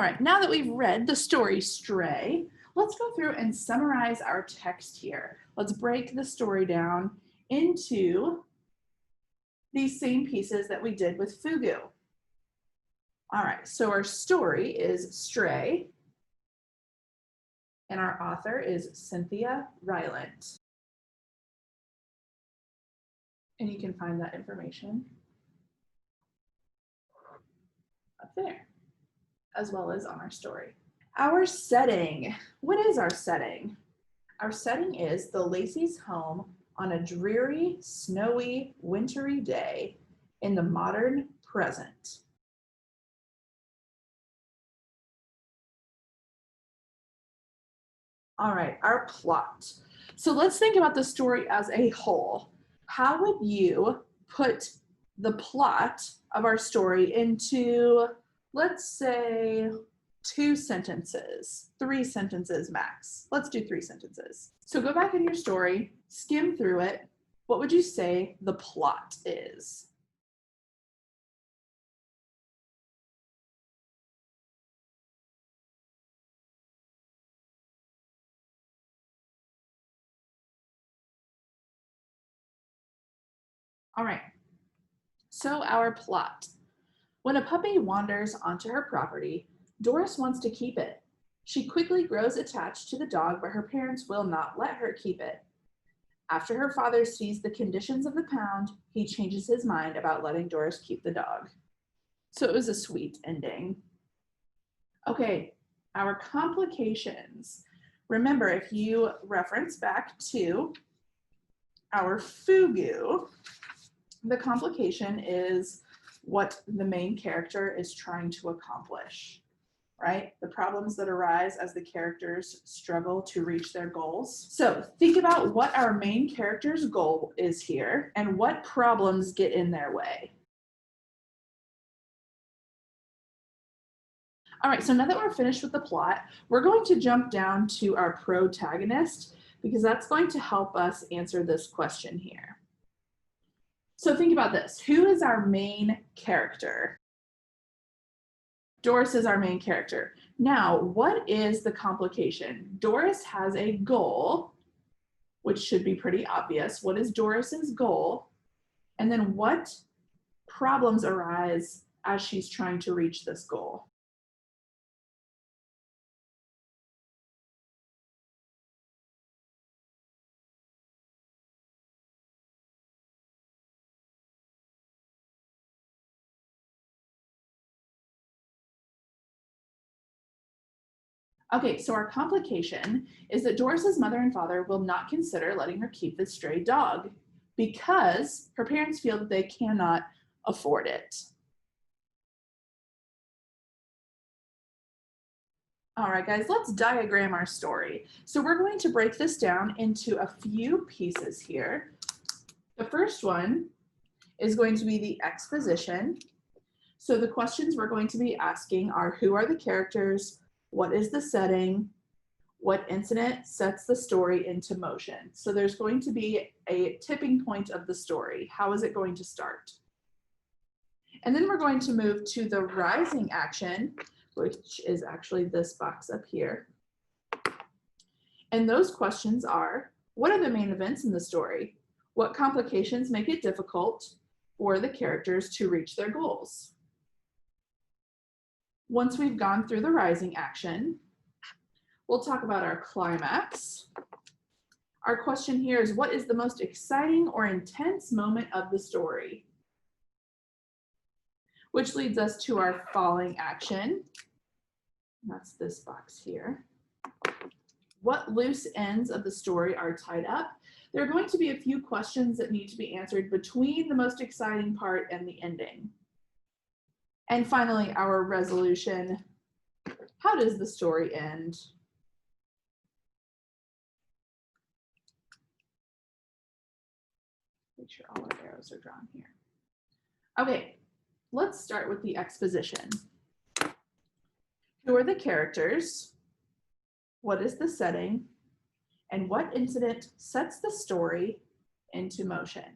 All right, now that we've read the story Stray, let's go through and summarize our text here. Let's break the story down into these same pieces that we did with Fugu. All right, so our story is Stray, and our author is Cynthia Rylant. And you can find that information up there, as well as on our story. Our setting. What is our setting? Our setting is the Lacey's home on a dreary, snowy, wintry day in the modern present. All right, our plot. So let's think about the story as a whole. How would you put the plot of our story into, let's say, 2 sentences, 3 sentences max. Let's do 3 sentences. So go back in your story, skim through it. What would you say the plot is? All right, so our plot. When a puppy wanders onto her property, Doris wants to keep it. She quickly grows attached to the dog, but her parents will not let her keep it. After her father sees the conditions of the pound, he changes his mind about letting Doris keep the dog. So it was a sweet ending. Okay, our complications. Remember, if you reference back to our Fugu, the complication is what the main character is trying to accomplish, right? The problems that arise as the characters struggle to reach their goals. So think about what our main character's goal is here and what problems get in their way. All right, so now that we're finished with the plot, we're going to jump down to our protagonist because that's going to help us answer this question here. So think about this. Who is our main character? Doris is our main character. Now, what is the complication? Doris has a goal, which should be pretty obvious. What is Doris's goal? And then what problems arise as she's trying to reach this goal? Okay, so our complication is that Doris's mother and father will not consider letting her keep this stray dog because her parents feel that they cannot afford it. All right, guys, let's diagram our story. So we're going to break this down into a few pieces here. The first one is going to be the exposition. So the questions we're going to be asking are, who are the characters? What is the setting? What incident sets the story into motion? So there's going to be a tipping point of the story. How is it going to start? And then we're going to move to the rising action, which is actually this box up here. And those questions are, what are the main events in the story? What complications make it difficult for the characters to reach their goals? Once we've gone through the rising action, we'll talk about our climax. Our question here is, what is the most exciting or intense moment of the story? Which leads us to our falling action. That's this box here. What loose ends of the story are tied up? There are going to be a few questions that need to be answered between the most exciting part and the ending. And finally, our resolution. How does the story end? Make sure all our arrows are drawn here. Okay, let's start with the exposition. Who are the characters? What is the setting? And what incident sets the story into motion?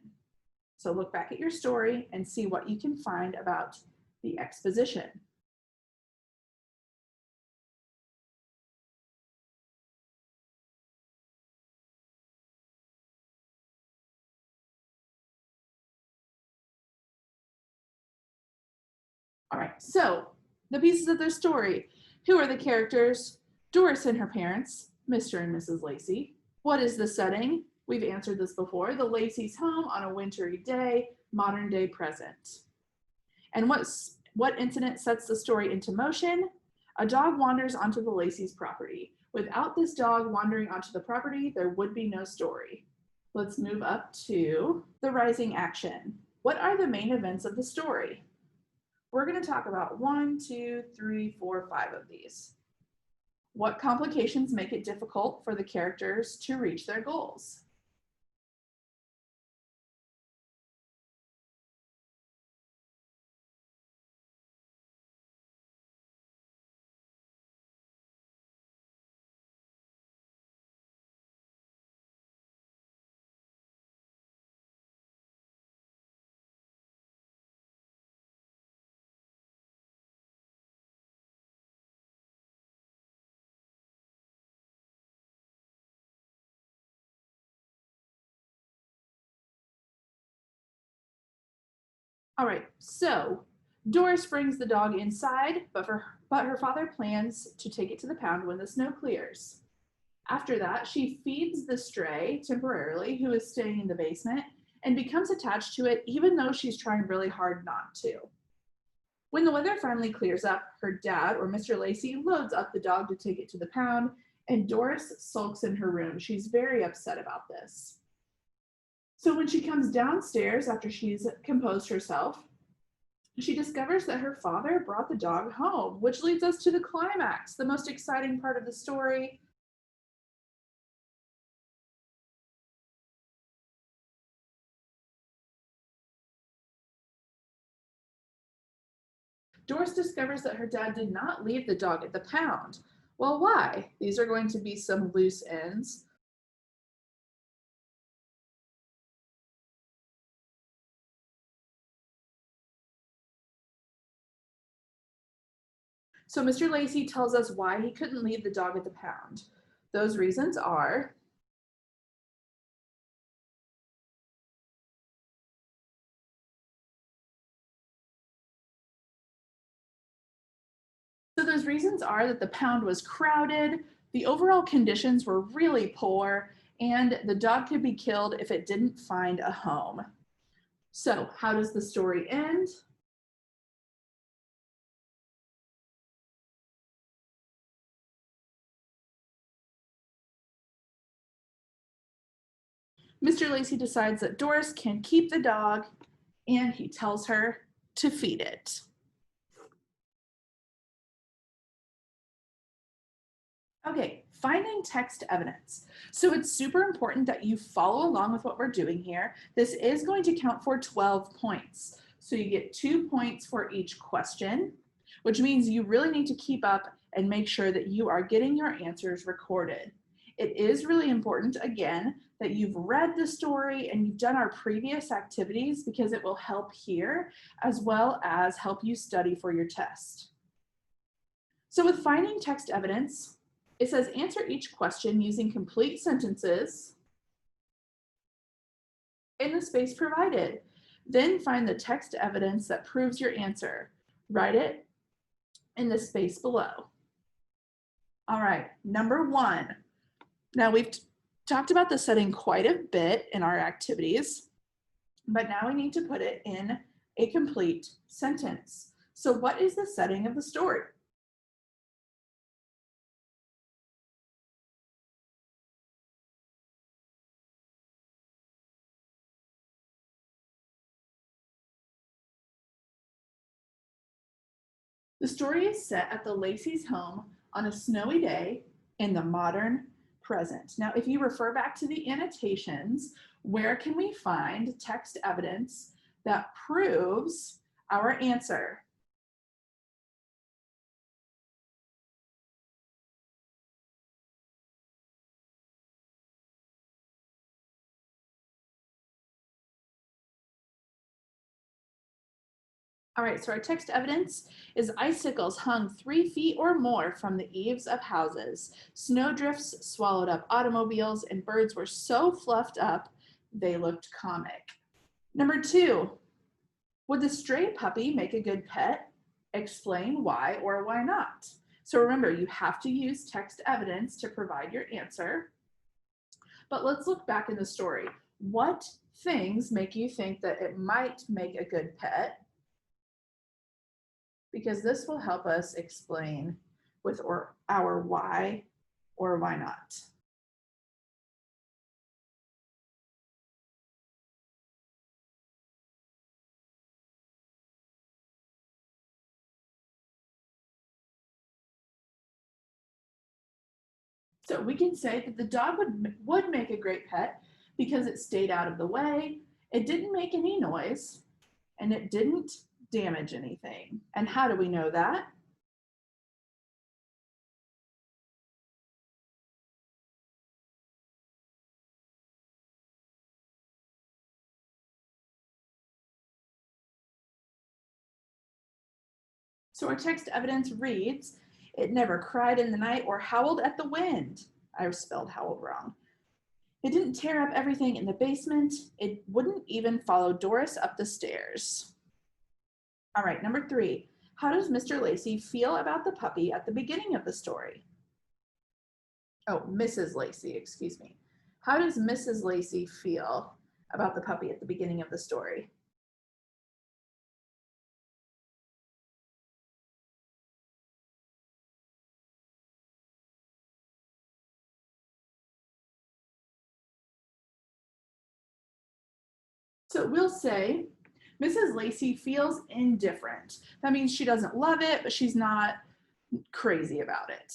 So look back at your story and see what you can find about the exposition. right, so the pieces of their story. Who are the characters? Doris and her parents, Mr. and Mrs. Lacey. What is the setting? We've answered this before. The Lacey's home on a wintry day, modern day present. And what incident sets the story into motion? A dog wanders onto the Lacey's property. Without this dog wandering onto the property, there would be no story. Let's move up to the rising action. What are the main events of the story? We're going to talk about 1, 2, 3, 4, 5 of these. What complications make it difficult for the characters to reach their goals? All right, so Doris brings the dog inside, but her father plans to take it to the pound when the snow clears. After that, she feeds the stray temporarily, who is staying in the basement, and becomes attached to it even though she's trying really hard not to. When the weather finally clears up, her dad, or Mr. Lacey, loads up the dog to take it to the pound, and Doris sulks in her room. She's very upset about this. So when she comes downstairs after she's composed herself, she discovers that her father brought the dog home, which leads us to the climax, the most exciting part of the story. Doris discovers that her dad did not leave the dog at the pound. Well, why? These are going to be some loose ends. So Mr. Lacey tells us why he couldn't leave the dog at the pound. Those reasons are that the pound was crowded, the overall conditions were really poor, and the dog could be killed if it didn't find a home. So, how does the story end? Mr. Lacey decides that Doris can keep the dog, and he tells her to feed it. Okay, finding text evidence. So it's super important that you follow along with what we're doing here. This is going to count for 12 points. So you get 2 points for each question, which means you really need to keep up and make sure that you are getting your answers recorded. It is really important, again, that you've read the story and you've done our previous activities because it will help here as well as help you study for your test. So with finding text evidence, it says answer each question using complete sentences in the space provided. Then find the text evidence that proves your answer. Write it in the space below. All right, number 1. Now we've talked about the setting quite a bit in our activities, but now we need to put it in a complete sentence. So what is the setting of the story? The story is set at the Lacey's home on a snowy day in the modern present. Now, if you refer back to the annotations, where can we find text evidence that proves our answer? All right, so our text evidence is icicles hung 3 feet or more from the eaves of houses. Snowdrifts swallowed up automobiles, and birds were so fluffed up they looked comic. Number 2, would the stray puppy make a good pet? Explain why or why not. So remember, you have to use text evidence to provide your answer. But let's look back in the story. What things make you think that it might make a good pet? Because this will help us explain with our why or why not. So we can say that the dog would make a great pet because it stayed out of the way, it didn't make any noise, and it didn't damage anything. And how do we know that? So our text evidence reads, it never cried in the night or howled at the wind. I spelled howled wrong. It didn't tear up everything in the basement. It wouldn't even follow Doris up the stairs. All right, number 3. How does Mr. Lacey feel about the puppy at the beginning of the story? Oh, Mrs. Lacey, excuse me. How does Mrs. Lacey feel about the puppy at the beginning of the story? So we'll say Mrs. Lacey feels indifferent. That means she doesn't love it, but she's not crazy about it.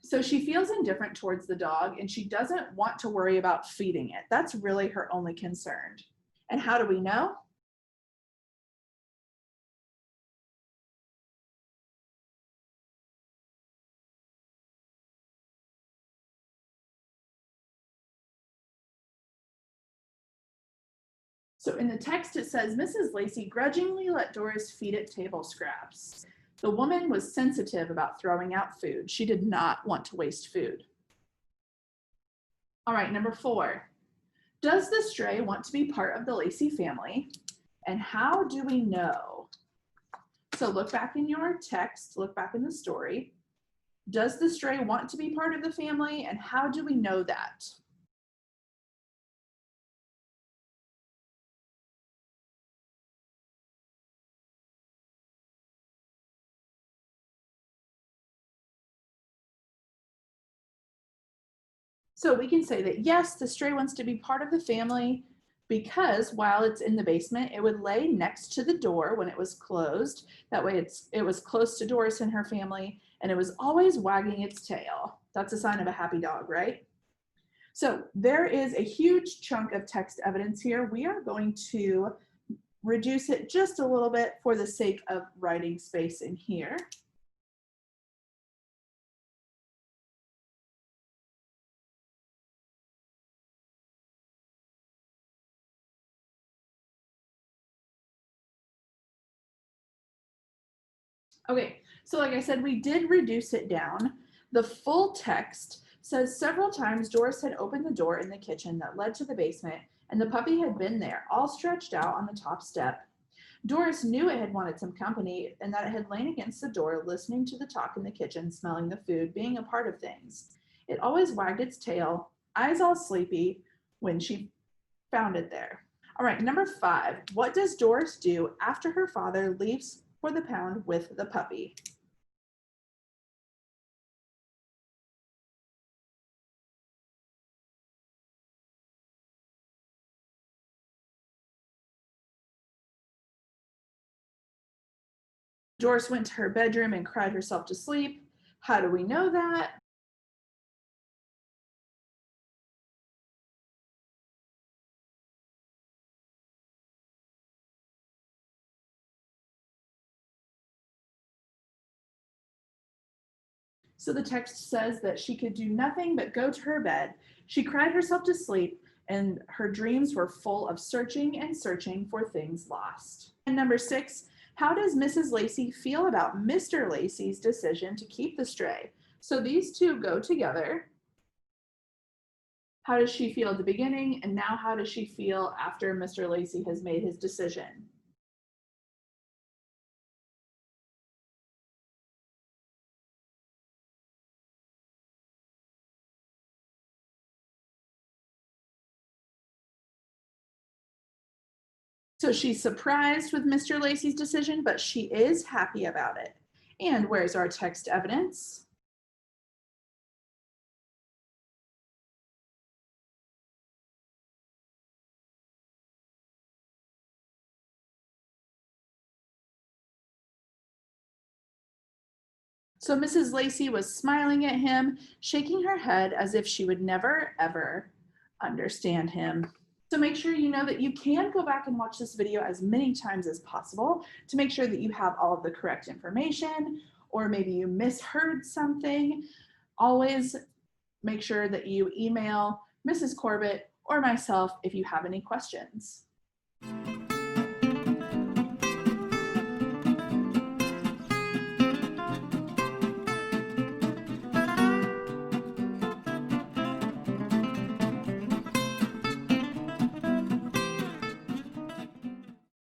So she feels indifferent towards the dog and she doesn't want to worry about feeding it. That's really her only concern. And how do we know? So in the text, it says, Mrs. Lacey grudgingly let Doris feed it table scraps. The woman was sensitive about throwing out food. She did not want to waste food. All right, number 4. Does the stray want to be part of the Lacey family? And how do we know? So look back in your text, look back in the story. Does the stray want to be part of the family? And how do we know that? So we can say that yes, the stray wants to be part of the family because while it's in the basement, it would lay next to the door when it was closed. That way it was close to Doris and her family, and it was always wagging its tail. That's a sign of a happy dog, right? So there is a huge chunk of text evidence here. We are going to reduce it just a little bit for the sake of writing space in here. Okay, so like I said, we did reduce it down. The full text says several times Doris had opened the door in the kitchen that led to the basement, and the puppy had been there, all stretched out on the top step. Doris knew it had wanted some company and that it had lain against the door, listening to the talk in the kitchen, smelling the food, being a part of things. It always wagged its tail, eyes all sleepy, when she found it there. All right, number 5. What does Doris do after her father leaves for the pound with the puppy? Doris went to her bedroom and cried herself to sleep. How do we know that? So the text says that she could do nothing but go to her bed. She cried herself to sleep, and her dreams were full of searching and searching for things lost. And number 6, how does Mrs. Lacey feel about Mr. Lacey's decision to keep the stray? So these two go together. How does she feel at the beginning? And now how does she feel after Mr. Lacey has made his decision? So she's surprised with Mr. Lacey's decision, but she is happy about it. And where's our text evidence? So Mrs. Lacey was smiling at him, shaking her head as if she would never, ever understand him. So make sure you know that you can go back and watch this video as many times as possible to make sure that you have all of the correct information, or maybe you misheard something. Always make sure that you email Mrs. Corbett or myself if you have any questions.